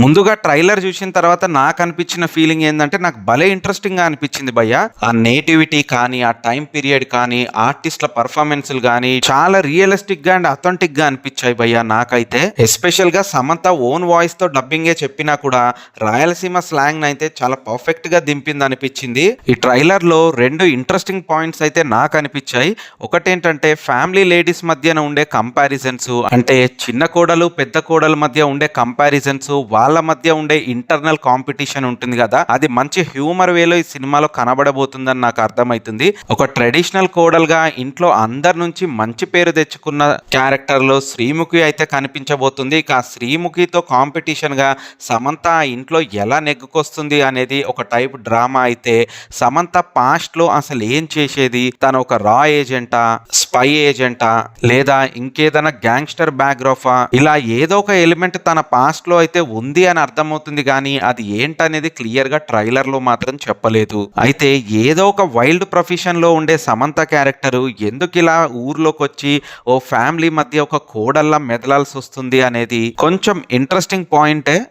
ముందుగా ట్రైలర్ చూసిన తర్వాత నాకు అనిపించిన ఫీలింగ్ ఏందంటే నాకు భలే ఇంట్రెస్టింగ్ గా అనిపించింది భయ్య. ఆ నేటివిటీ కానీ, ఆ టైం పీరియడ్ కానీ, ఆర్టిస్ట్ల పర్ఫార్మెన్స్లు కానీ చాలా రియలిస్టిక్ గా అండ్ అథెంటిక్ గా అనిపించాయి భయ్య నాకైతే. ఎస్పెషల్ గా సమంత ఓన్ వాయిస్ తో డబ్బింగే చెప్పినా కూడా రాయలసీమ స్లాంగ్ అయితే చాలా పర్ఫెక్ట్ గా దింపింది అనిపించింది. ఈ ట్రైలర్ లో రెండు ఇంట్రెస్టింగ్ పాయింట్స్ అయితే నాకు అనిపించాయి. ఒకటేంటంటే ఫ్యామిలీ లేడీస్ మధ్యన ఉండే కంపారిజన్స్, అంటే చిన్న కోడలు పెద్ద కోడల మధ్య ఉండే కంపారిజన్స్, వాళ్ళ మధ్య ఉండే ఇంటర్నల్ కాంపిటీషన్ ఉంటుంది కదా, అది మంచి హ్యూమర్ వేలో ఈ సినిమాలో కనబడబోతుందని నాకు అర్థమవుతుంది. ఒక ట్రెడిషనల్ కోడలుగా ఇంట్లో అందరి నుంచి మంచి పేరు తెచ్చుకున్న క్యారెక్టర్ లో శ్రీముఖి అయితే కనిపించబోతుంది. ఇక ఆ శ్రీముఖితో కాంపిటీషన్ గా సమంత ఆ ఇంట్లో ఎలా నెగ్గుకొస్తుంది అనేది ఒక టైప్ డ్రామా అయితే, సమంత పాస్ట్ లో అసలు ఏం చేసేది, తను ఒక రా ఏజెంటా, స్పై ఏజెంటా, లేదా ఇంకేదైనా గ్యాంగ్స్టర్ బ్యాక్గ్రౌండ్, ఇలా ఏదో ఒక ఎలిమెంట్ తన పాస్ట్ లో అయితే ఉంది అని అర్థమవుతుంది, కానీ అది ఏంటనేది క్లియర్ గా ట్రైలర్ లో మాత్రం చెప్పలేదు. అయితే ఏదో ఒక వైల్డ్ ప్రొఫెషన్ లో ఉండే సమంత క్యారెక్టర్ ఎందుకు ఇలా ఊర్లోకి వచ్చి ఓ ఫ్యామిలీ మధ్య ఒక కోడల్లా మెదలాల్సి వస్తుంది అనేది కొంచెం ఇంట్రెస్టింగ్ పాయింటే.